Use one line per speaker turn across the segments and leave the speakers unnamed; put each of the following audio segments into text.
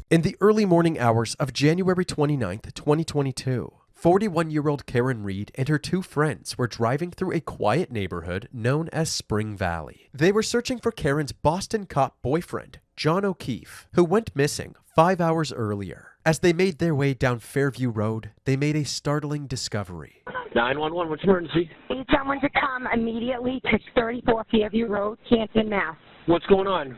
In the early morning hours of January 29th, 2022, 41-year-old Karen Reed and her two friends were driving through a quiet neighborhood known as Spring Valley. They were searching for Karen's Boston cop boyfriend, John O'Keefe, who went missing 5 hours earlier. As they made their way down Fairview Road, they made a startling discovery.
911, what's emergency?
Need someone to come immediately to 34 Fairview Road, Canton, Mass.
What's going on?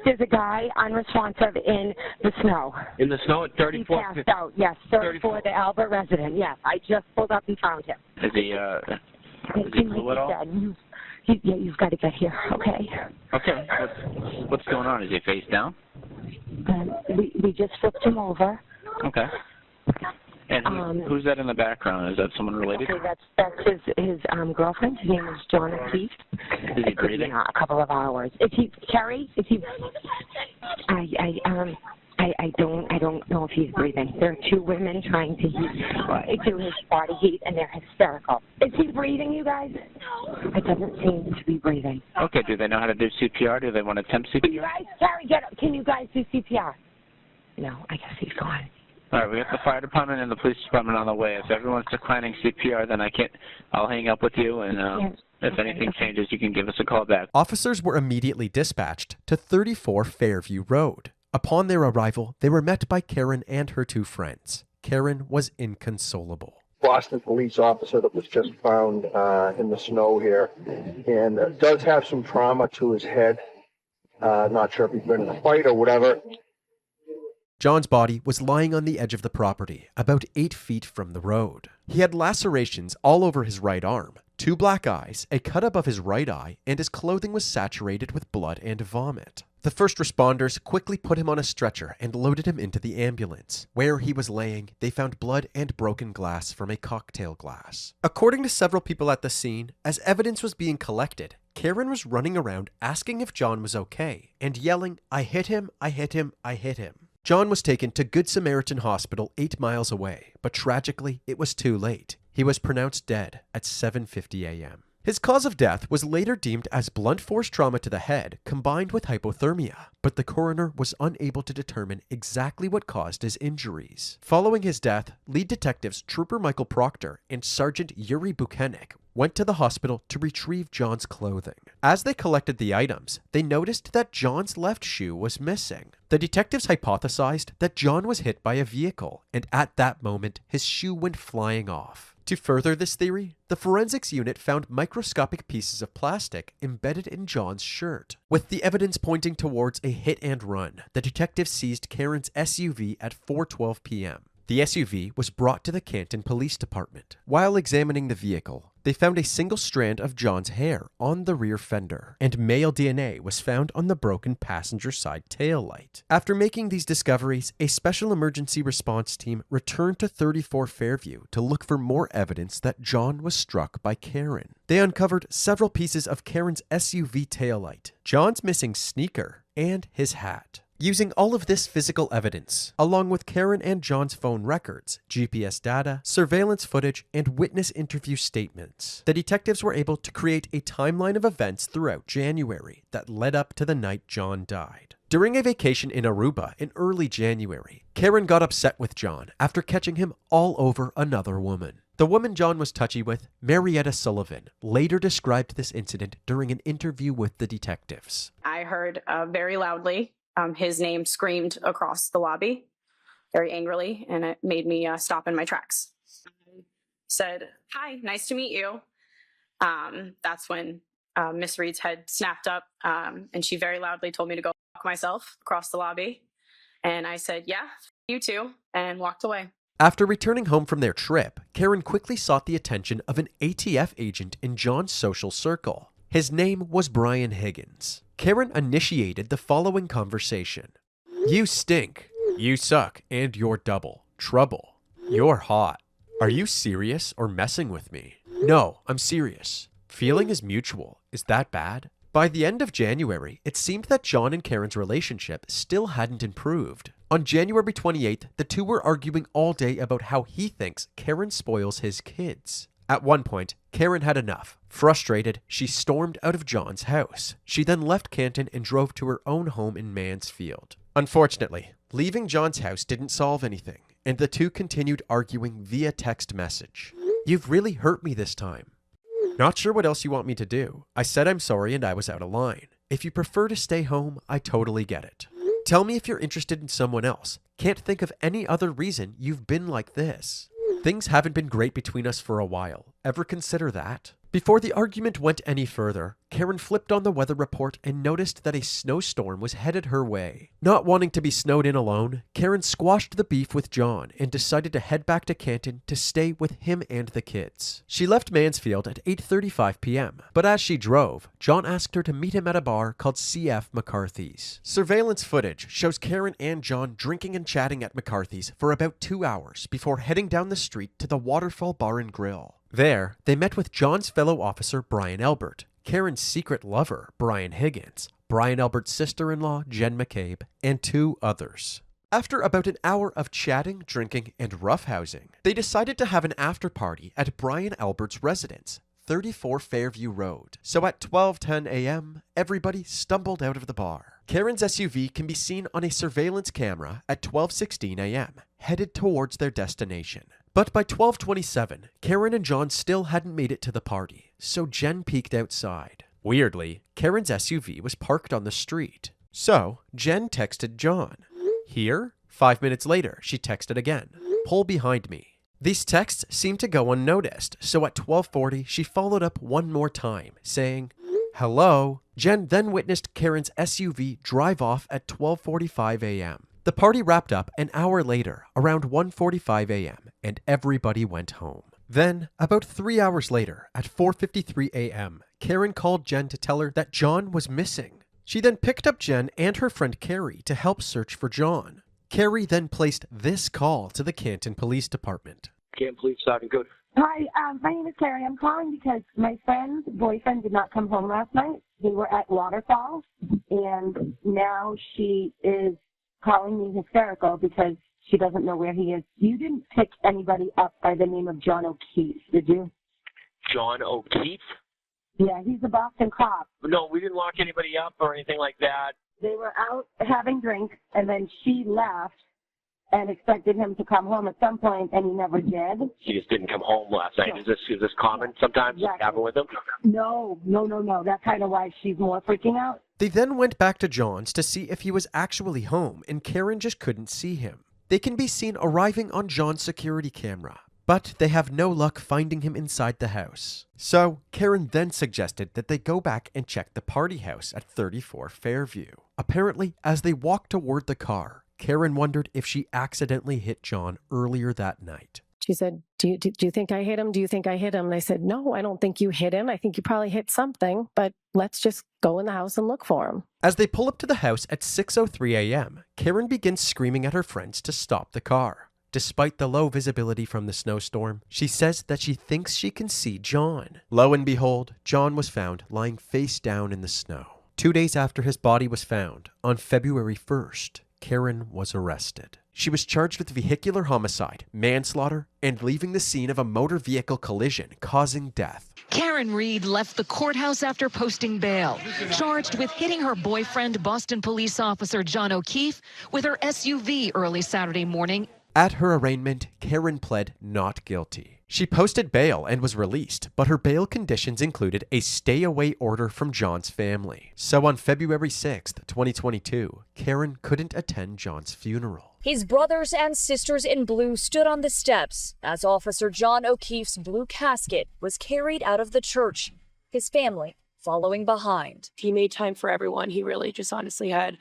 There's a guy unresponsive in the snow.
In the snow at 34?
He passed out, yes. 34, the Albert resident, yes. I just pulled up and found him.
Is he blue at all?
Yeah, you've got to get here, okay?
Okay. What's going on? Is he face down?
We just flipped him over.
Okay. And who's that in the background? Is that someone related?
Okay, that's his girlfriend. His name is John O'Keefe.
Is he breathing?
A couple of hours. Is he, Carrie? Is he? I don't know if he's breathing. There are two women trying to do his body heat, and they're hysterical. Is he breathing, you guys? It doesn't seem to be breathing.
Okay. Do they know how to do CPR? Do they want to attempt CPR?
You guys, Carrie, get up. Can you guys do CPR? No, I guess he's gone.
All right, we got the fire department and the police department on the way. If everyone's declining CPR, then I'll hang up with you, and if anything changes, you can give us a call back.
Officers were immediately dispatched to 34 Fairview Road. Upon their arrival, they were met by Karen and her two friends. Karen was inconsolable.
Boston police officer that was just found in the snow here, and does have some trauma to his head. Not sure if he's been in a fight or whatever.
John's body was lying on the edge of the property, about 8 feet from the road. He had lacerations all over his right arm, 2 black eyes, a cut above his right eye, and his clothing was saturated with blood and vomit. The first responders quickly put him on a stretcher and loaded him into the ambulance. Where he was laying, they found blood and broken glass from a cocktail glass. According to several people at the scene, as evidence was being collected, Karen was running around asking if John was okay and yelling, "I hit him, I hit him, I hit him." John was taken to Good Samaritan Hospital 8 miles away, but tragically, it was too late. He was pronounced dead at 7:50 a.m. His cause of death was later deemed as blunt force trauma to the head combined with hypothermia, but the coroner was unable to determine exactly what caused his injuries. Following his death, lead detectives Trooper Michael Proctor and Sergeant Yuri Buchanek went to the hospital to retrieve John's clothing. As they collected the items, they noticed that John's left shoe was missing. The detectives hypothesized that John was hit by a vehicle, and at that moment, his shoe went flying off. To further this theory, the forensics unit found microscopic pieces of plastic embedded in John's shirt. With the evidence pointing towards a hit and run, the detectives seized Karen's SUV at 4:12 p.m. The SUV was brought to the Canton Police Department. While examining the vehicle, they found a single strand of John's hair on the rear fender, and male DNA was found on the broken passenger side taillight. After making these discoveries, a special emergency response team returned to 34 Fairview to look for more evidence that John was struck by Karen. They uncovered several pieces of Karen's SUV taillight, John's missing sneaker, and his hat. Using all of this physical evidence, along with Karen and John's phone records, GPS data, surveillance footage, and witness interview statements, the detectives were able to create a timeline of events throughout January that led up to the night John died. During a vacation in Aruba in early January, Karen got upset with John after catching him all over another woman. The woman John was touchy with, Marietta Sullivan, later described this incident during an interview with the detectives.
I heard very loudly his name screamed across the lobby very angrily, and it made me stop in my tracks. I said, "Hi, nice to meet you." That's when Miss Reed's head snapped up, and she very loudly told me to go walk myself across the lobby. And I said, "Yeah, you too," and walked away.
After returning home from their trip, Karen quickly sought the attention of an ATF agent in John's social circle. His name was Brian Higgins. Karen initiated the following conversation. "You stink. You suck. And you're double. Trouble. You're hot. Are you serious or messing with me?" "No, I'm serious. Feeling is mutual. Is that bad?" By the end of January, it seemed that John and Karen's relationship still hadn't improved. On January 28th, the two were arguing all day about how he thinks Karen spoils his kids. At one point, Karen had enough. Frustrated, she stormed out of John's house. She then left Canton and drove to her own home in Mansfield. Unfortunately, Leaving John's house didn't solve anything, and the two continued arguing via text message. "You've really hurt me this time." "Not sure what else you want me to do. I said I'm sorry and I was out of line. If you prefer to stay home, I totally get it. Tell me if you're interested in someone else. Can't think of any other reason you've been like this. Things haven't been great between us for a while. Ever consider that?" Before the argument went any further, Karen flipped on the weather report and noticed that a snowstorm was headed her way. Not wanting to be snowed in alone, Karen squashed the beef with John and decided to head back to Canton to stay with him and the kids. She left Mansfield at 8:35 p.m., but as she drove, John asked her to meet him at a bar called C.F. McCarthy's. Surveillance footage shows Karen and John drinking and chatting at McCarthy's for about 2 hours before heading down the street to the Waterfall Bar and Grill. There, they met with John's fellow officer Brian Elbert, Karen's secret lover Brian Higgins, Brian Elbert's sister-in-law Jen McCabe, and 2 others. After about an hour of chatting, drinking, and roughhousing, they decided to have an after-party at Brian Elbert's residence, 34 Fairview Road. So at 12:10 a.m., everybody stumbled out of the bar. Karen's SUV can be seen on a surveillance camera at 12:16 a.m., headed towards their destination. But by 12:27, Karen and John still hadn't made it to the party, so Jen peeked outside. Weirdly, Karen's SUV was parked on the street. So Jen texted John. "Here?" 5 minutes later, she texted again. "Pull behind me." These texts seemed to go unnoticed, so at 12:40, she followed up one more time, saying, "Hello." Jen then witnessed Karen's SUV drive off at 12:45 a.m. The party wrapped up an hour later, around 1:45 a.m., and everybody went home. Then, about 3 hours later, at 4:53 a.m., Karen called Jen to tell her that John was missing. She then picked up Jen and her friend Carrie to help search for John. Carrie then placed this call to the Canton Police Department.
Can't believe Sergeant Good.
Hi, my name is Carrie. I'm calling because my friend's boyfriend did not come home last night. They were at Waterfall, and now she is calling me hysterical because she doesn't know where he is. You didn't pick anybody up by the name of John O'Keefe, did you?
John O'Keefe?
Yeah, he's a Boston cop.
No, we didn't lock anybody up or anything like that.
They were out having drinks, and then she left and expected him to come home at some point, and he never did.
He just didn't come home last night.
No.
Is this common sometimes?
Exactly.
Happen with him?
No. That's kind of why she's more freaking out.
They then went back to John's to see if he was actually home, and Karen just couldn't see him. They can be seen arriving on John's security camera, but they have no luck finding him inside the house. So, Karen then suggested that they go back and check the party house at 34 Fairview. Apparently, as they walked toward the car, Karen wondered if she accidentally hit John earlier that night.
She said, do you think I hit him? Do you think I hit him? And I said, no, I don't think you hit him. I think you probably hit something, but let's just go in the house and look for him.
As they pull up to the house at 6:03 a.m., Karen begins screaming at her friends to stop the car. Despite the low visibility from the snowstorm, she says that she thinks she can see John. Lo and behold, John was found lying face down in the snow. 2 days after his body was found, on February 1st, Karen was arrested. She was charged with vehicular homicide, manslaughter, and leaving the scene of a motor vehicle collision causing death.
Karen Reed left the courthouse after posting bail, charged with hitting her boyfriend, Boston police officer John O'Keefe, with her SUV early Saturday morning.
At her arraignment, Karen pled not guilty. She posted bail and was released, but her bail conditions included a stay-away order from John's family. So on February 6th, 2022, Karen couldn't attend John's funeral.
His brothers and sisters in blue stood on the steps as Officer John O'Keefe's blue casket was carried out of the church, his family following behind.
He made time for everyone. He really just honestly had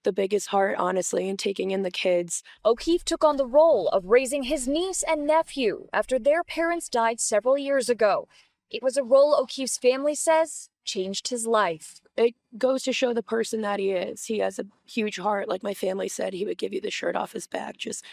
the biggest heart, honestly, in taking in the kids.
O'Keefe took on the role of raising his niece and nephew after their parents died several years ago. It was a role O'Keefe's family says changed his life.
It goes to show the person that he is. He has a huge heart. Like my family said, he would give you the shirt off his back. Just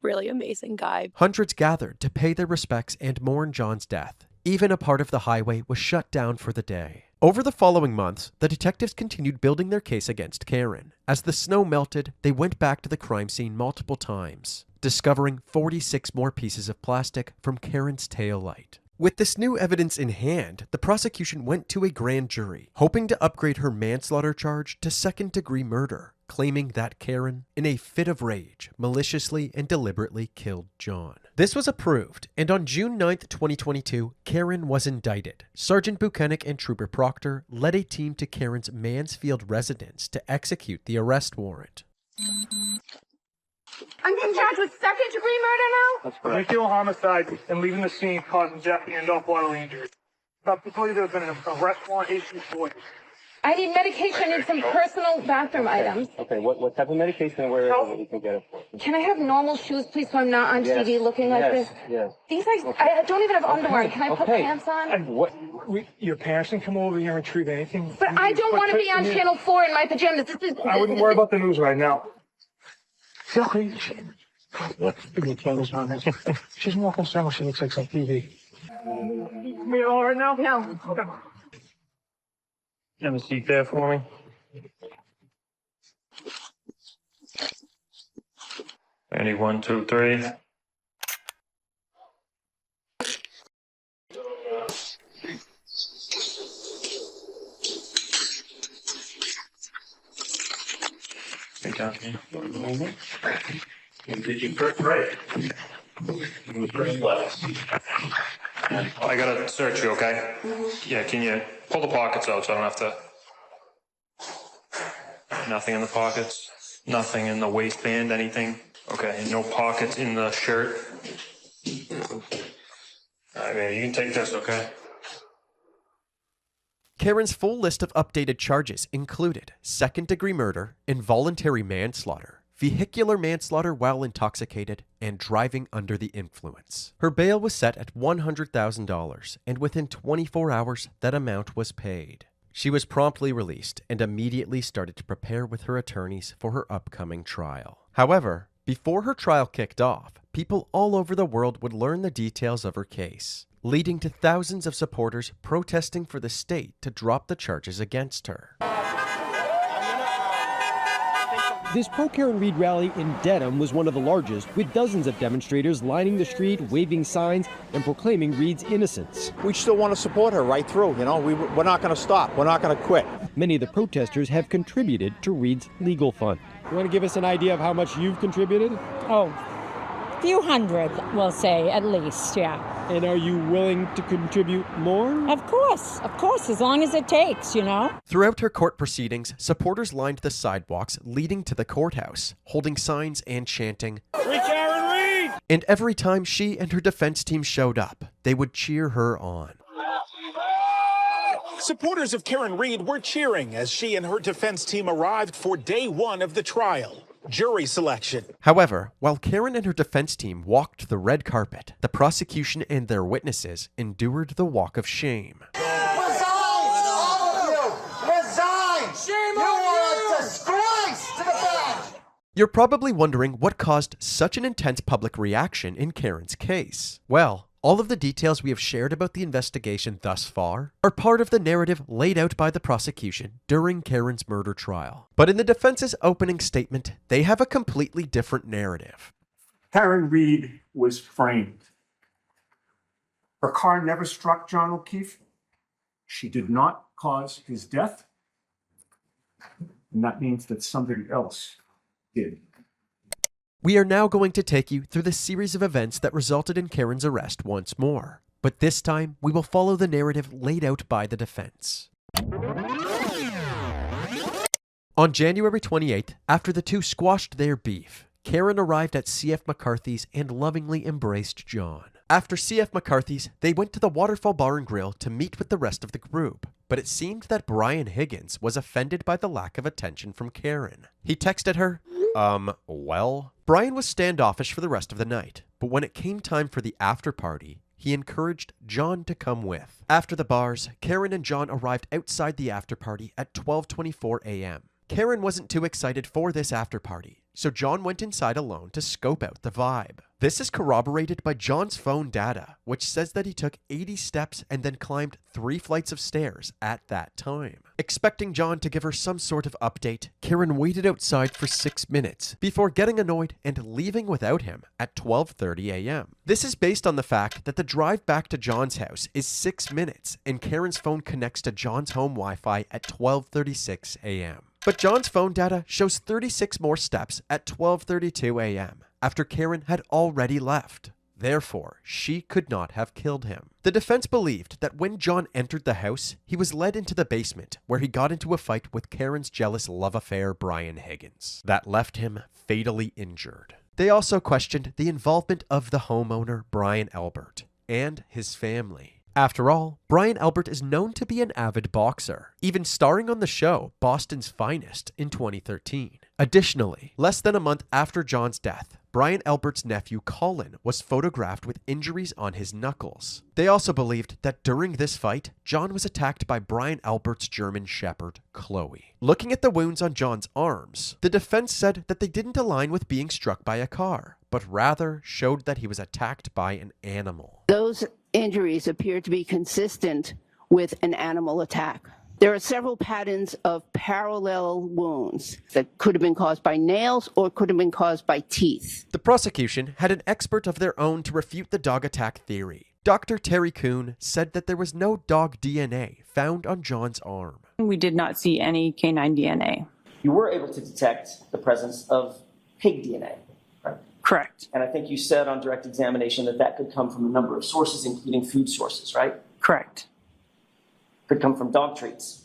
really amazing guy.
Hundreds gathered to pay their respects and mourn John's death. Even a part of the highway was shut down for the day. Over the following months, the detectives continued building their case against Karen. As the snow melted, they went back to the crime scene multiple times, discovering 46 more pieces of plastic from Karen's taillight. With this new evidence in hand, the prosecution went to a grand jury, hoping to upgrade her manslaughter charge to second-degree murder, claiming that Karen, in a fit of rage, maliciously and deliberately killed John. This was approved, and on June 9th, 2022, Karen was indicted. Sergeant Buchanan and Trooper Proctor led a team to Karen's Mansfield residence to execute the arrest warrant.
I'm being charged with second-degree murder now?
That's correct. Vehicular homicide and leaving the scene causing death and or bodily injury. Subsequently, there's been an arrest warrant issued for you.
I need medication and some personal bathroom items.
Okay, what type of medication and where you can get it for?
Can I have normal shoes, please, so I'm not on TV looking like this?
Yes.
These I don't even have underwear. Can I put pants on?
And your parents can come over here and retrieve anything.
But I don't want to be on Channel 4 in my pajamas.
I wouldn't worry about the news right now. She's more concerned when she looks like some TV. Me all right now?
No.
Okay. Have a seat there for me. Ready, 1, 2, 3. Get down here.
Did you press right? You press left.
I gotta search you, okay? Yeah, can you pull the pockets out so I don't have to... Nothing in the pockets? Nothing in the waistband, anything? Okay, no pockets in the shirt? Alright, man, you can take this, okay?
Karen's full list of updated charges included second-degree murder, involuntary manslaughter, vehicular manslaughter while intoxicated, and driving under the influence. Her bail was set at $100,000, and within 24 hours, that amount was paid. She was promptly released and immediately started to prepare with her attorneys for her upcoming trial. However, before her trial kicked off, people all over the world would learn the details of her case, leading to thousands of supporters protesting for the state to drop the charges against her.
This pro-Karen Read rally in Dedham was one of the largest, with dozens of demonstrators lining the street, waving signs, and proclaiming Read's innocence.
We still want to support her right through, you know. We're not going to stop. We're not going to quit.
Many of the protesters have contributed to Read's legal fund. You want to give us an idea of how much you've contributed?
Oh, a few hundred, we'll say, at least, yeah.
And are you willing to contribute more?
Of course, as long as it takes, you know.
Throughout her court proceedings, supporters lined the sidewalks leading to the courthouse, holding signs and chanting,
"Free Karen Read!"
And every time she and her defense team showed up, they would cheer her on.
Supporters of Karen Read were cheering as she and her defense team arrived for day one of the trial. Jury selection.
However, while Karen and her defense team walked the red carpet, the prosecution and their witnesses endured the walk of shame.
Resign, all of you! Resign! Shame you are a disgrace to the bench!
You're probably wondering what caused such an intense public reaction in Karen's case. Well, all of the details we have shared about the investigation thus far are part of the narrative laid out by the prosecution during Karen's murder trial. But in the defense's opening statement, they have a completely different narrative.
Karen Read was framed. Her car never struck John O'Keefe. She did not cause his death. And that means that somebody else did.
We are now going to take you through the series of events that resulted in Karen's arrest once more, but this time we will follow the narrative laid out by the defense. On January 28th, after the two squashed their beef, Karen arrived at C.F. McCarthy's and lovingly embraced John. After C.F. McCarthy's, they went to the Waterfall Bar and Grill to meet with the rest of the group, but it seemed that Brian Higgins was offended by the lack of attention from Karen. He texted her, well? Brian was standoffish for the rest of the night, but when it came time for the after party, he encouraged John to come with. After the bars, Karen and John arrived outside the after party at 12:24 a.m. Karen wasn't too excited for this after party, so John went inside alone to scope out the vibe. This is corroborated by John's phone data, which says that he took 80 steps and then climbed 3 flights of stairs at that time. Expecting John to give her some sort of update, Karen waited outside for 6 minutes before getting annoyed and leaving without him at 12:30 a.m. This is based on the fact that the drive back to John's house is 6 minutes and Karen's phone connects to John's home Wi-Fi at 12:36 a.m. But John's phone data shows 36 more steps at 12:32 a.m. after Karen had already left. Therefore, she could not have killed him. The defense believed that when John entered the house, he was led into the basement where he got into a fight with Karen's jealous love affair, Brian Higgins, that left him fatally injured. They also questioned the involvement of the homeowner, Brian Albert, and his family. After all, Brian Albert is known to be an avid boxer, even starring on the show Boston's Finest in 2013. Additionally, less than a month after John's death, Brian Albert's nephew Colin was photographed with injuries on his knuckles. They also believed that during this fight, John was attacked by Brian Albert's German Shepherd, Chloe. Looking at the wounds on John's arms, the defense said that they didn't align with being struck by a car, but rather showed that he was attacked by an animal.
Those injuries appear to be consistent with an animal attack. There are several patterns of parallel wounds that could have been caused by nails or could have been caused by teeth.
The prosecution had an expert of their own to refute the dog attack theory. Dr. Terry Kuhn said that there was no dog DNA found on John's arm.
We did not see any canine DNA.
You were able to detect the presence of pig DNA.
Correct.
And I think you said on direct examination that that could come from a number of sources, including food sources, right?
Correct.
Could come from dog treats.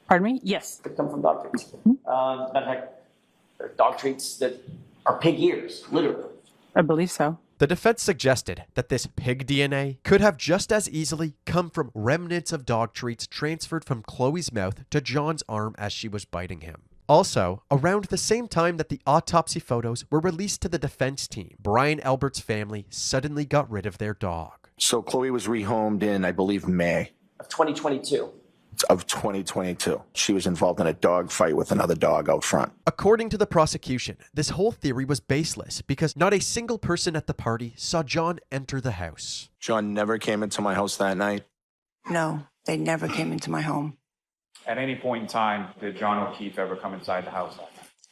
Pardon me? Yes.
Could come from dog treats. Matter of fact, there are dog treats that are pig ears, literally.
I believe so.
The defense suggested that this pig DNA could have just as easily come from remnants of dog treats transferred from Chloe's mouth to John's arm as she was biting him. Also, around the same time that the autopsy photos were released to the defense team, Brian Albert's family suddenly got rid of their dog.
So Chloe was rehomed in, I believe, May
of 2022.
Of 2022. She was involved in a dog fight with another dog out front.
According to the prosecution, this whole theory was baseless because not a single person at the party saw John enter the house.
John never came into my house that night?
No, they never came into my home.
At any point in time, did John O'Keefe ever come inside the house?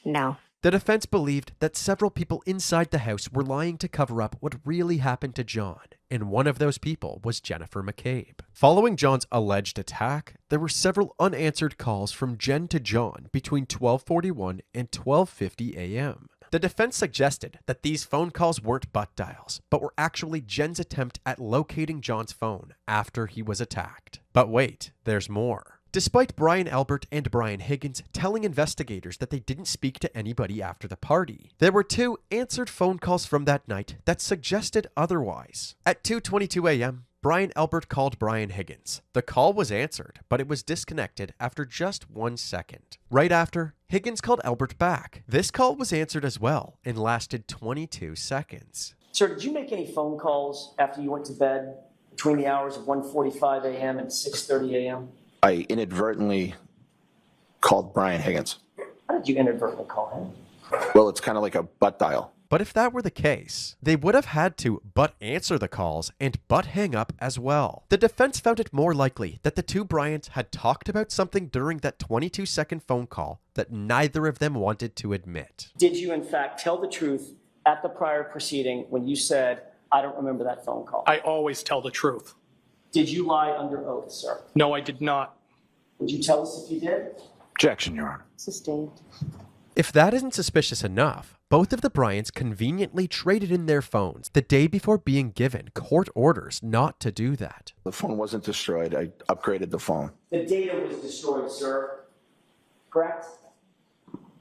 No.
The defense believed that several people inside the house were lying to cover up what really happened to John, and one of those people was Jennifer McCabe. Following John's alleged attack, there were several unanswered calls from Jen to John between 12:41 and 12:50 a.m. The defense suggested that these phone calls weren't butt dials, but were actually Jen's attempt at locating John's phone after he was attacked. But wait, there's more. Despite Brian Albert and Brian Higgins telling investigators that they didn't speak to anybody after the party, there were 2 answered phone calls from that night that suggested otherwise. At 2:22 a.m., Brian Albert called Brian Higgins. The call was answered, but it was disconnected after just 1 second. Right after, Higgins called Albert back. This call was answered as well and lasted 22 seconds.
Sir, did you make any phone calls after you went to bed between the hours of 1:45 a.m. and 6:30 a.m.?
I inadvertently called Brian Higgins.
How did you inadvertently call him?
Well, it's kind of like a butt dial.
But if that were the case, they would have had to but answer the calls and but hang up as well. The defense found it more likely that the 2 Bryants had talked about something during that 22-second phone call that neither of them wanted to admit.
Did you, in fact, tell the truth at the prior proceeding when you said, I don't remember that phone call?
I always tell the truth.
Did you lie under oath, sir?
No, I did not.
Would you tell us if you did?
Objection, Your Honor.
Sustained.
If that isn't suspicious enough, both of the Bryants conveniently traded in their phones the day before being given court orders not to do that.
The phone wasn't destroyed. I upgraded the phone.
The data was destroyed, sir. Correct?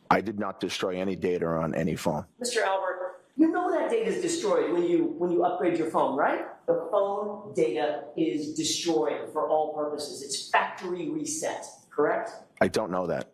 I did not destroy any data on any phone.
Mr. Albert, you know that data is destroyed when you upgrade your phone, right? The phone data is destroyed for all purposes. It's factory reset, correct?
I don't know that.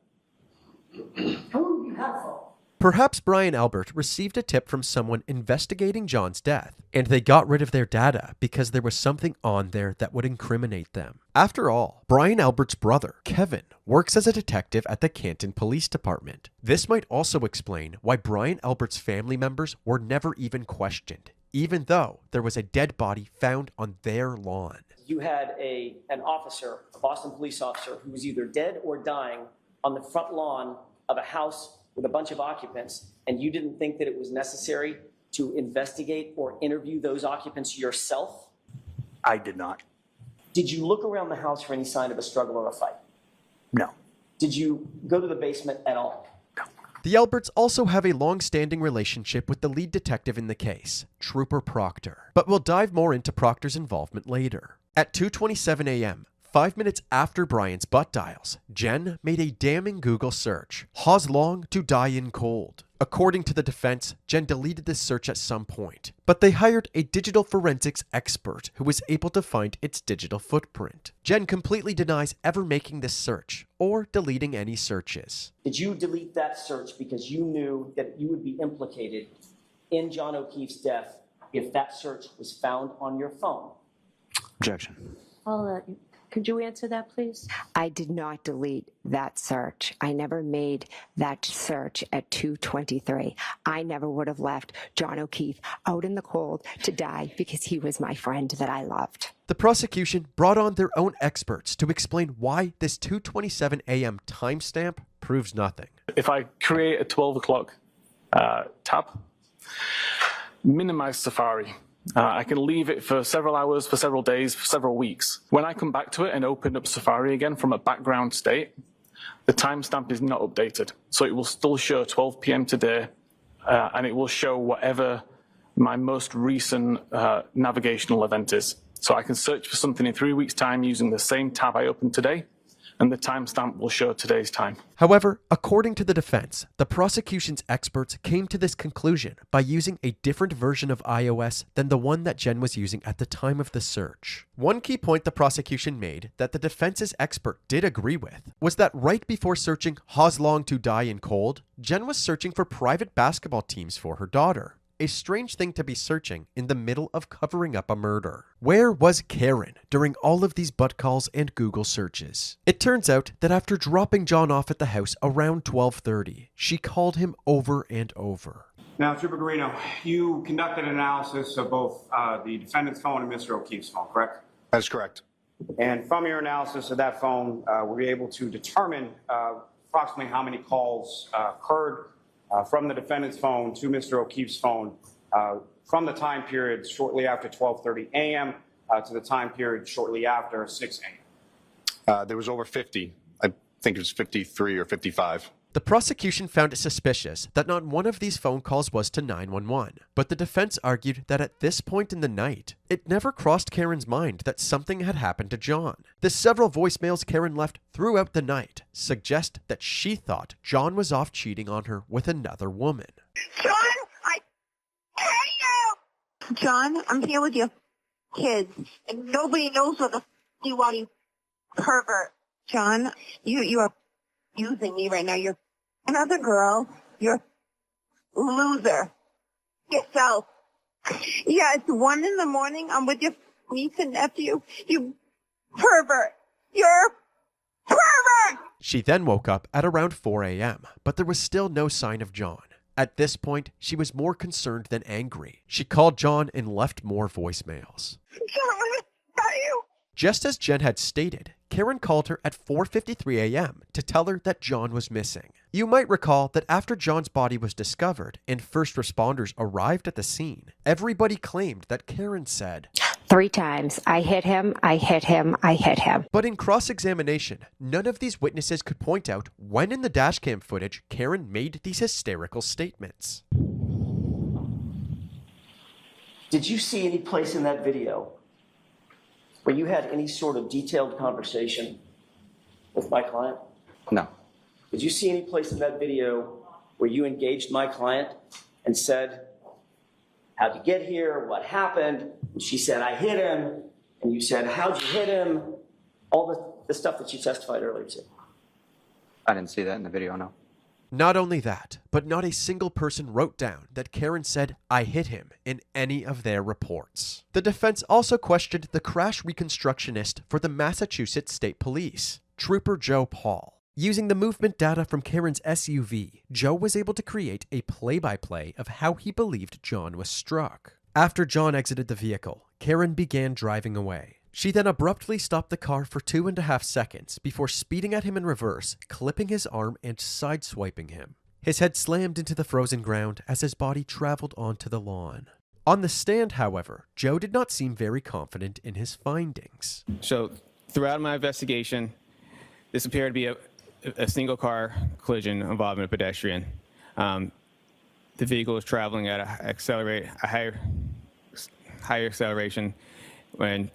How long have you had a phone?
Perhaps Brian Albert received a tip from someone investigating John's death, and they got rid of their data because there was something on there that would incriminate them. After all, Brian Albert's brother, Kevin, works as a detective at the Canton Police Department. This might also explain why Brian Albert's family members were never even questioned, even though there was a dead body found on their lawn.
You had an officer, a Boston police officer, who was either dead or dying on the front lawn of a house with a bunch of occupants, and you didn't think that it was necessary to investigate or interview those occupants yourself?
I did not.
Did you look around the house for any sign of a struggle or a fight?
No.
Did you go to the basement at all?
The Alberts also have a long-standing relationship with the lead detective in the case, Trooper Proctor, but we'll dive more into Proctor's involvement later. At 2:27 a.m., 5 minutes after Brian's butt dials, Jen made a damning Google search, "Hawes Long to die in cold." According to the defense, Jen deleted this search at some point, but they hired a digital forensics expert who was able to find its digital footprint. Jen completely denies ever making this search or deleting any searches.
Did you delete that search because you knew that you would be implicated in John O'Keefe's death if that search was found on your phone?
Objection.
Could you answer that, please? I did not delete that search. I never made that search at 2:23. I never would have left John O'Keefe out in the cold to die because he was my friend that I loved.
The prosecution brought on their own experts to explain why this 2:27 a.m. timestamp proves nothing.
If I create a 12 o'clock tab, minimize Safari, I can leave it for several hours, for several days, for several weeks. When I come back to it and open up Safari again from a background state, the timestamp is not updated. So it will still show 12 p.m. today, and it will show whatever my most recent navigational event is. So I can search for something in 3 weeks' time using the same tab I opened today, and the timestamp will show today's time.
However, according to the defense, the prosecution's experts came to this conclusion by using a different version of iOS than the one that Jen was using at the time of the search. One key point the prosecution made that the defense's expert did agree with was that right before searching "Hawes Long to die in cold," Jen was searching for private basketball teams for her daughter. A strange thing to be searching in the middle of covering up a murder. Where was Karen during all of these butt calls and Google searches? It turns out that after dropping John off at the house around 12:30, she called him over and over.
Now, Trooper Guarino, you conducted an analysis of both the defendant's phone and Mr. O'Keefe's phone, correct?
That's correct.
And from your analysis of that phone, were you able to determine approximately how many calls occurred from the defendant's phone to Mr. O'Keefe's phone from the time period shortly after 12:30 a.m. To the time period shortly after 6 a.m.?
There was over 50. I think it was 53 or 55.
The prosecution found it suspicious that not one of these phone calls was to 911, but the defense argued that at this point in the night, it never crossed Karen's mind that something had happened to John. The several voicemails Karen left throughout the night suggest that she thought John was off cheating on her with another woman.
John, I hate you! John, I'm here with your kids, and nobody knows what the f*** you are, you pervert. John, you are using me right now. You're another girl. You're a loser. Yourself. Yeah, it's 1 a.m. I'm with your niece and nephew. You pervert. You're pervert!
She then woke up at around 4 a.m., but there was still no sign of John. At this point, she was more concerned than angry. She called John and left more voicemails. Just as Jen had stated, Karen called her at 4:53 a.m. to tell her that John was missing. You might recall that after John's body was discovered and first responders arrived at the scene, everybody claimed that Karen said,
3 times, I hit him, I hit him, I hit him.
But in cross-examination, none of these witnesses could point out when in the dashcam footage Karen made these hysterical statements.
Did you see any place in that video where you had any sort of detailed conversation with my client?
No.
Did you see any place in that video where you engaged my client and said, how'd you get here? What happened? And she said, I hit him. And you said, how'd you hit him? All the stuff that you testified earlier to.
I didn't see that in the video, no.
Not only that, but not a single person wrote down that Karen said, "I hit him," in any of their reports. The defense also questioned the crash reconstructionist for the Massachusetts State Police, Trooper Joe Paul. Using the movement data from Karen's SUV, Joe was able to create a play-by-play of how he believed John was struck. After John exited the vehicle, Karen began driving away. She then abruptly stopped the car for 2.5 seconds before speeding at him in reverse, clipping his arm and sideswiping him. His head slammed into the frozen ground as his body traveled onto the lawn. On the stand, however, Joe did not seem very confident in his findings.
So throughout my investigation, this appeared to be a single car collision involving a pedestrian. The vehicle was traveling at a higher acceleration when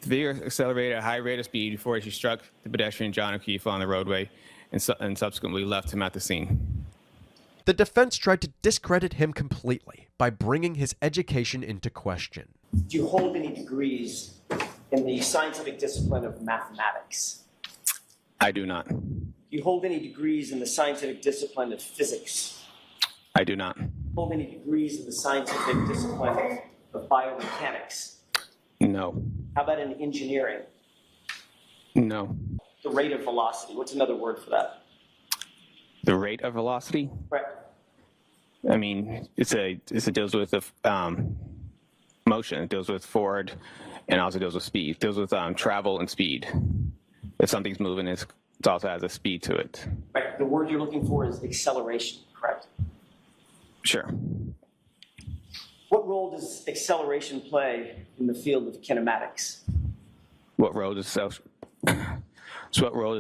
the vehicle accelerated at a high rate of speed before she struck the pedestrian John O'Keefe on the roadway and subsequently left him at the scene.
The defense tried to discredit him completely by bringing his education into question.
Do you hold any degrees in the scientific discipline of mathematics?
I do not.
Do you hold any degrees in the scientific discipline of physics?
I do not.
Hold any degrees in the scientific discipline of biomechanics?
No.
How about in engineering?
No.
The rate of velocity, what's another word for that?
The rate of velocity?
Correct.
I mean, it deals with the motion. It deals with forward, and also deals with speed. It deals with travel and speed. If something's moving, it also has a speed to it.
Right. The word you're looking for is acceleration, correct?
Sure.
What role does acceleration play in the field of kinematics?
What role does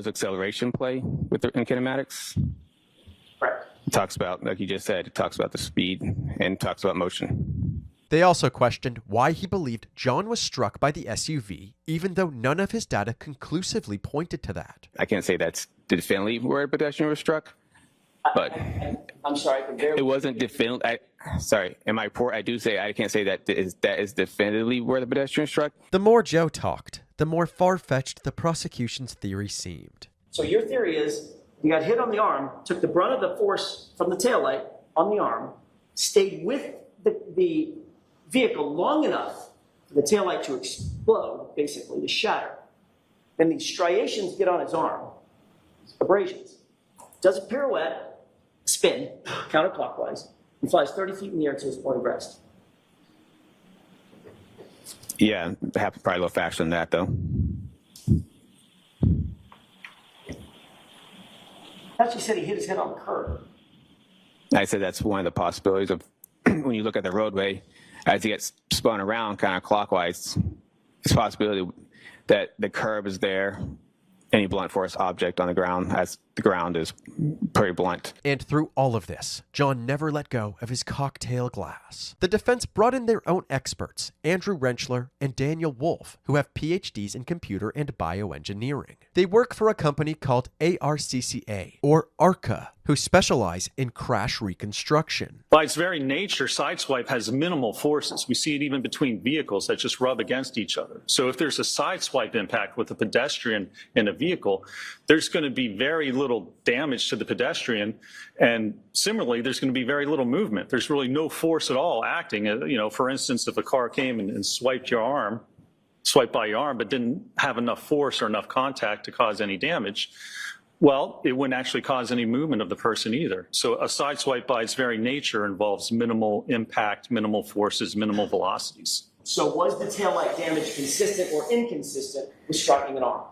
acceleration play in kinematics?
Correct.
It talks about, like you just said, it talks about the speed and talks about motion.
They also questioned why he believed John was struck by the SUV, even though none of his data conclusively pointed to that.
I can't say that's definitively where a pedestrian was struck, but
I'm sorry,
it wasn't definitively. In my report, I do say I can't say that is definitively where the pedestrian struck.
The more Joe talked, the more far-fetched the prosecution's theory seemed.
So your theory is you got hit on the arm, took the brunt of the force from the taillight on the arm, stayed with the vehicle long enough for the taillight to explode, basically, to shatter. Then these striations get on his arm, abrasions. Does a pirouette, spin, counterclockwise, and flies 30 feet in the air to his point of rest.
Yeah, it happened probably a little faster than that, though.
I thought you said he hit his head on the curb.
I said that's one of the possibilities of when you look at the roadway, as he gets spun around kind of clockwise, it's a possibility that the curb is there, any blunt force object on the ground, as the ground is pretty blunt.
And through all of this, John never let go of his cocktail glass. The defense brought in their own experts, Andrew Rentschler and Daniel Wolf, who have PhDs in computer and bioengineering. They work for a company called ARCCA, or ARCA, who specialize in crash reconstruction.
By its very nature, sideswipe has minimal forces. We see it even between vehicles that just rub against each other. So if there's a sideswipe impact with a pedestrian in a vehicle, there's going to be very little damage to the pedestrian. And similarly, there's going to be very little movement. There's really no force at all acting. You know, for instance, if a car came and swiped by your arm, but didn't have enough force or enough contact to cause any damage, well, it wouldn't actually cause any movement of the person either. So a sideswipe by its very nature involves minimal impact, minimal forces, minimal velocities.
So was the taillight damage consistent or inconsistent with striking an arm?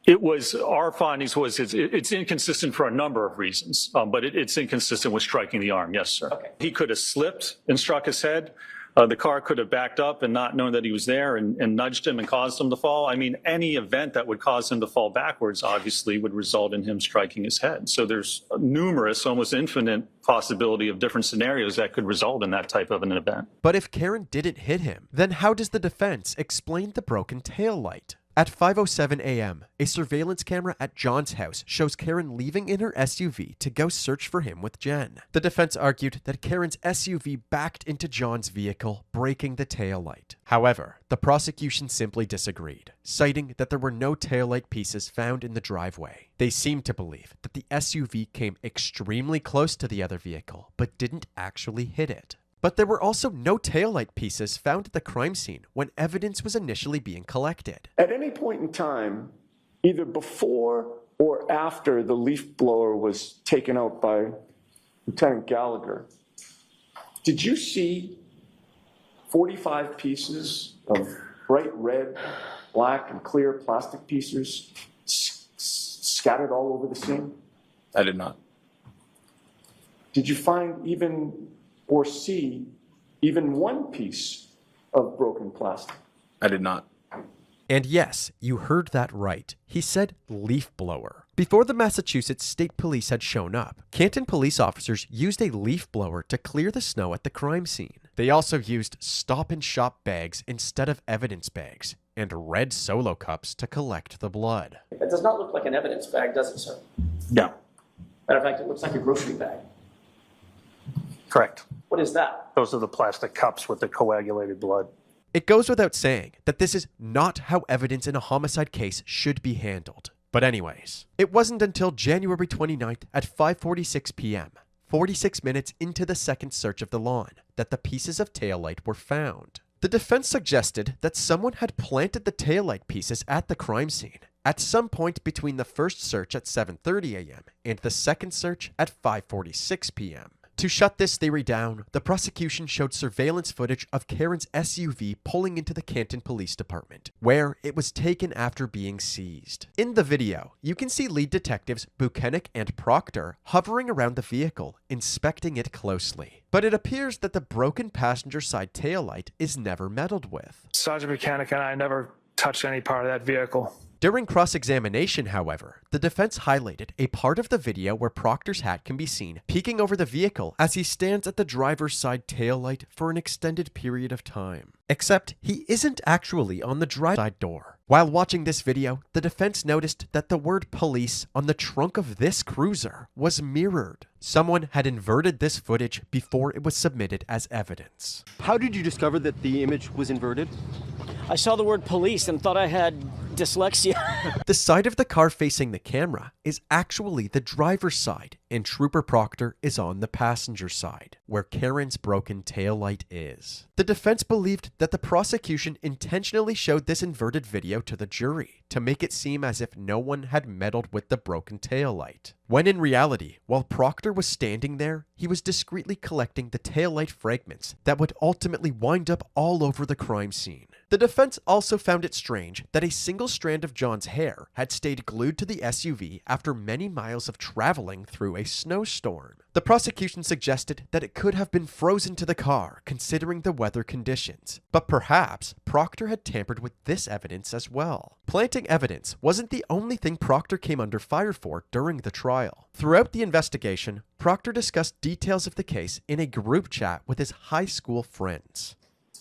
It was, our findings was it's inconsistent for a number of reasons, but it's inconsistent with striking the arm, yes, sir.
Okay.
He could have slipped and struck his head. The car could have backed up and not known that he was there and nudged him and caused him to fall. I mean, any event that would cause him to fall backwards obviously would result in him striking his head. So there's numerous, almost infinite possibility of different scenarios that could result in that type of an event.
But if Karen didn't hit him, then how does the defense explain the broken taillight? At 5:07 a.m., a surveillance camera at John's house shows Karen leaving in her SUV to go search for him with Jen. The defense argued that Karen's SUV backed into John's vehicle, breaking the taillight. However, the prosecution simply disagreed, citing that there were no taillight pieces found in the driveway. They seemed to believe that the SUV came extremely close to the other vehicle, but didn't actually hit it. But there were also no taillight pieces found at the crime scene when evidence was initially being collected.
At any point in time, either before or after the leaf blower was taken out by Lieutenant Gallagher, did you see 45 pieces of bright red, black, and clear plastic pieces scattered all over the scene?
I did not.
Did you find even or see even one piece of broken plastic?
I did not.
And yes, you heard that right. He said leaf blower. Before the Massachusetts State Police had shown up, Canton police officers used a leaf blower to clear the snow at the crime scene. They also used Stop and Shop bags instead of evidence bags, and red Solo cups to collect the blood.
It does not look like an evidence bag, does it, sir?
No.
Matter of fact, it looks like a grocery bag.
Correct.
What is that?
Those are the plastic cups with the coagulated blood.
It goes without saying that this is not how evidence in a homicide case should be handled. But anyways, it wasn't until January 29th at 5:46 p.m., 46 minutes into the second search of the lawn, that the pieces of taillight were found. The defense suggested that someone had planted the taillight pieces at the crime scene at some point between the first search at 7:30 a.m. and the second search at 5:46 p.m. To shut this theory down, the prosecution showed surveillance footage of Karen's SUV pulling into the Canton Police Department, where it was taken after being seized. In the video, you can see lead detectives Buchanan and Proctor hovering around the vehicle, inspecting it closely. But it appears that the broken passenger side taillight is never meddled with.
Sergeant Buchanan and I never touched any part of that vehicle.
During cross-examination, however, the defense highlighted a part of the video where Proctor's hat can be seen peeking over the vehicle as he stands at the driver's side taillight for an extended period of time. Except he isn't actually on the driver's side door. While watching this video, the defense noticed that the word police on the trunk of this cruiser was mirrored. Someone had inverted this footage before it was submitted as evidence.
How did you discover that the image was inverted?
I saw the word police and thought I had dyslexia.
The side of the car facing the camera is actually the driver's side, and Trooper Proctor is on the passenger side, where Karen's broken taillight is. The defense believed that the prosecution intentionally showed this inverted video to the jury to make it seem as if no one had meddled with the broken taillight. When in reality, while Proctor was standing there, he was discreetly collecting the taillight fragments that would ultimately wind up all over the crime scene. The defense also found it strange that a single strand of John's hair had stayed glued to the SUV after many miles of traveling through a snowstorm. The prosecution suggested that it could have been frozen to the car considering the weather conditions, but perhaps Proctor had tampered with this evidence as well. Planting evidence wasn't the only thing Proctor came under fire for during the trial. Throughout the investigation, Proctor discussed details of the case in a group chat with his high school friends.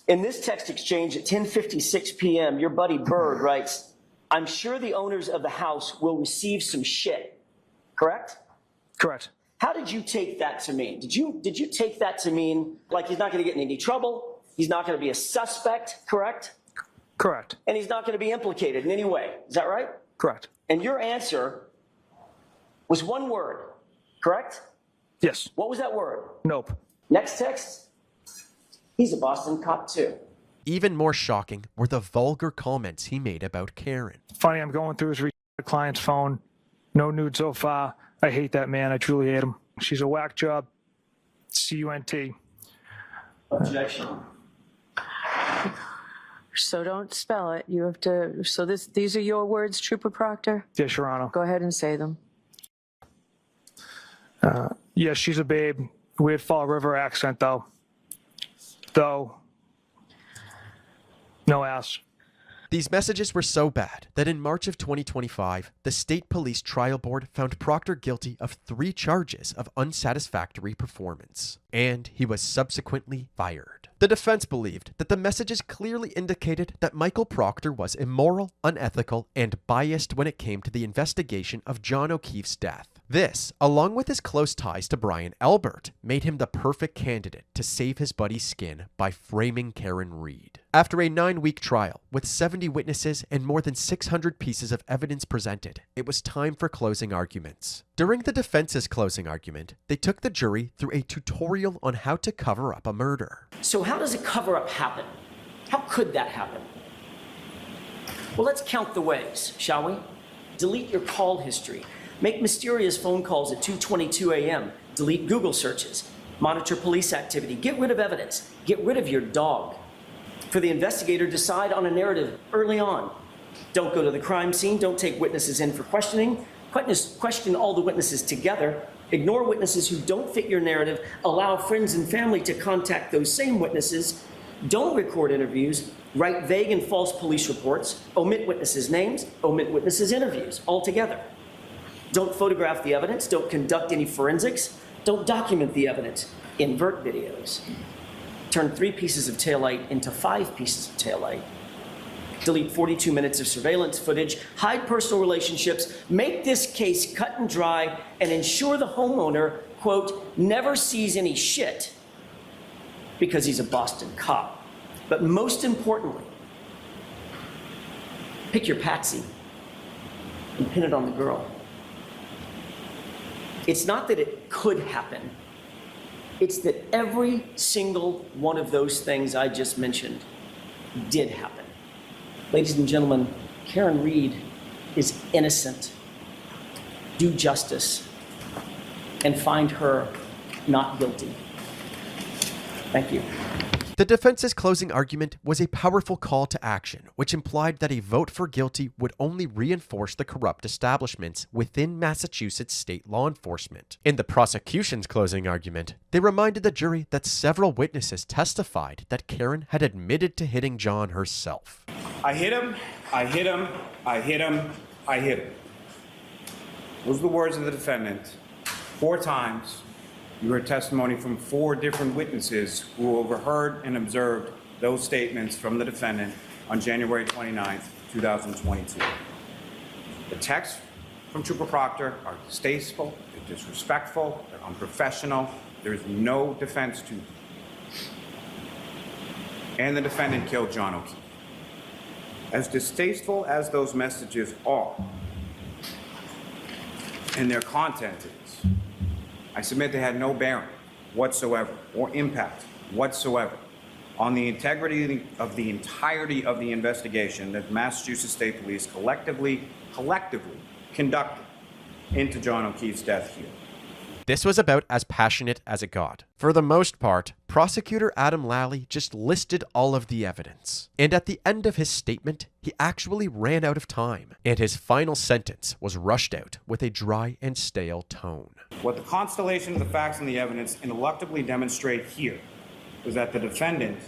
In this text exchange at 10:56 p.m., your buddy Bird writes, "I'm sure the owners of the house will receive some shit." Correct?
Correct.
How did you take that to mean? Did you take that to mean like he's not going to get in any trouble, he's not going to be a suspect, correct?
Correct.
And he's not going to be implicated in any way. Is that right?
Correct.
And your answer was one word, correct?
Yes.
What was that word?
Nope.
Next text. He's a Boston cop too.
Even more shocking were the vulgar comments he made about Karen.
Funny, I'm going through his client's phone. No nude so far. I hate that man. I truly hate him. She's a whack job. CUNT.
Objection.
So don't spell it. You have to. So these are your words, Trooper Proctor?
Yes, Your Honor.
Go ahead and say them.
Yes, she's a babe. Weird Fall River accent, though. No ass.
These messages were so bad that in March of 2025, the State Police Trial Board found Proctor guilty of 3 charges of unsatisfactory performance, and he was subsequently fired. The defense believed that the messages clearly indicated that Michael Proctor was immoral, unethical, and biased when it came to the investigation of John O'Keefe's death. This, along with his close ties to Brian Elbert, made him the perfect candidate to save his buddy's skin by framing Karen Read. After a 9-week trial, with 70 witnesses and more than 600 pieces of evidence presented, it was time for closing arguments. During the defense's closing argument, they took the jury through a tutorial on how to cover up a murder.
So how does a cover-up happen? How could that happen? Well, let's count the ways, shall we? Delete your call history. Make mysterious phone calls at 2:22 a.m. Delete Google searches. Monitor police activity. Get rid of evidence. Get rid of your dog. For the investigator, decide on a narrative early on. Don't go to the crime scene. Don't take witnesses in for questioning. Question all the witnesses together. Ignore witnesses who don't fit your narrative. Allow friends and family to contact those same witnesses. Don't record interviews. Write vague and false police reports. Omit witnesses' names. Omit witnesses' interviews altogether. Don't photograph the evidence. Don't conduct any forensics. Don't document the evidence. Invert videos. Turn 3 pieces of taillight into 5 pieces of taillight. Delete 42 minutes of surveillance footage. Hide personal relationships. Make this case cut and dry and ensure the homeowner, quote, never sees any shit because he's a Boston cop. But most importantly, pick your patsy and pin it on the girl. It's not that it could happen. It's that every single one of those things I just mentioned did happen. Ladies and gentlemen, Karen Read is innocent. Do justice and find her not guilty. Thank you.
The defense's closing argument was a powerful call to action, which implied that a vote for guilty would only reinforce the corrupt establishments within Massachusetts state law enforcement. In the prosecution's closing argument, they reminded the jury that several witnesses testified that Karen had admitted to hitting John herself.
I hit him, I hit him, I hit him, I hit him. Those are the words of the defendant 4 times. You heard testimony from 4 different witnesses who overheard and observed those statements from the defendant on January 29th, 2022. The texts from Trooper Proctor are distasteful, they're disrespectful, they're unprofessional, there's no defense to them. And the defendant killed John O'Keefe. As distasteful as those messages are, and their content is, I submit they had no bearing whatsoever or impact whatsoever on the integrity of the entirety of the investigation that Massachusetts State Police collectively conducted into John O'Keefe's death here.
This was about as passionate as it got. For the most part, prosecutor Adam Lally just listed all of the evidence. And at the end of his statement, he actually ran out of time, and his final sentence was rushed out with a dry and stale tone.
What the constellation of the facts and the evidence ineluctably demonstrate here is that the defendant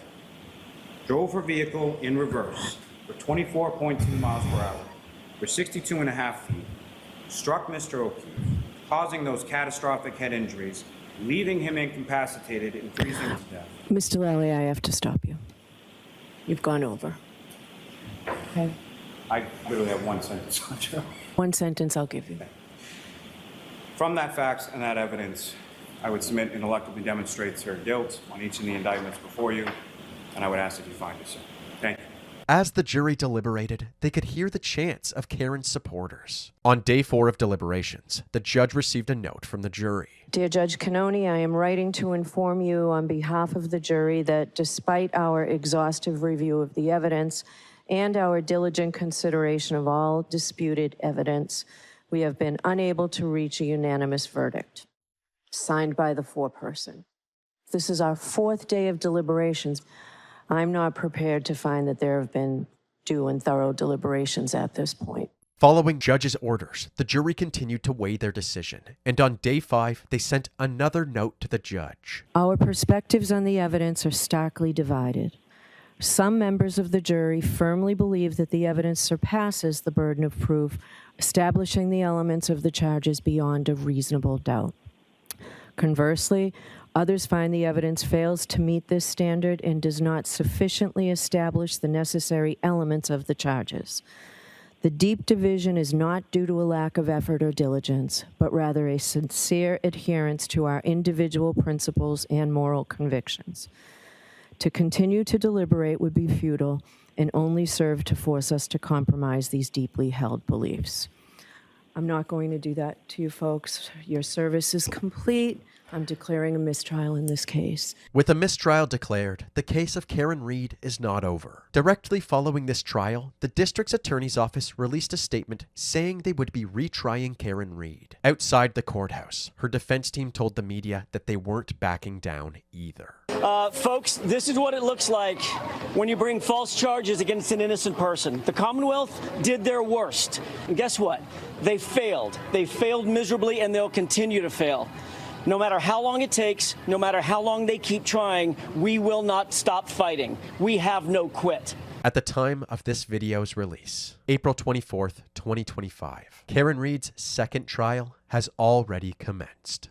drove her vehicle in reverse for 24.2 miles per hour for 62.5 feet, struck Mr. O'Keefe, causing those catastrophic head injuries, leaving him incapacitated and freezing to death.
Mr. Lally, I have to stop you. You've gone over. Okay.
I literally have 1 sentence on you.
1 sentence I'll give you.
From that facts and that evidence, I would submit ineluctably demonstrates her guilt on each of the indictments before you, and I would ask that you find it so. Thank you.
As the jury deliberated, they could hear the chants of Karen's supporters. On day 4 of deliberations, the judge received a note from the jury.
Dear Judge Cannoni, I am writing to inform you on behalf of the jury that despite our exhaustive review of the evidence and our diligent consideration of all disputed evidence, we have been unable to reach a unanimous verdict. Signed by the foreperson. This is our 4th day of deliberations. I'm not prepared to find that there have been due and thorough deliberations at this point.
Following judge's orders, the jury continued to weigh their decision, and on day 5, they sent another note to the judge.
Our perspectives on the evidence are starkly divided. Some members of the jury firmly believe that the evidence surpasses the burden of proof, establishing the elements of the charges beyond a reasonable doubt. Conversely, Others find the evidence fails to meet this standard and does not sufficiently establish the necessary elements of the charges. The deep division is not due to a lack of effort or diligence, but rather a sincere adherence to our individual principles and moral convictions. To continue to deliberate would be futile and only serve to force us to compromise these deeply held beliefs. I'm not going to do that to you folks. Your service is complete. I'm declaring a mistrial in this case.
With a mistrial declared, the case of Karen Read is not over. Directly following this trial, the district's attorney's office released a statement saying they would be retrying Karen Read. Outside the courthouse, her defense team told the media that they weren't backing down either.
Folks, this is what it looks like when you bring false charges against an innocent person. The Commonwealth did their worst. And guess what? They failed. They failed miserably, and they'll continue to fail. No matter how long it takes, no matter how long they keep trying, we will not stop fighting. We have no quit.
At the time of this video's release, April 24th, 2025, Karen Read's second trial has already commenced.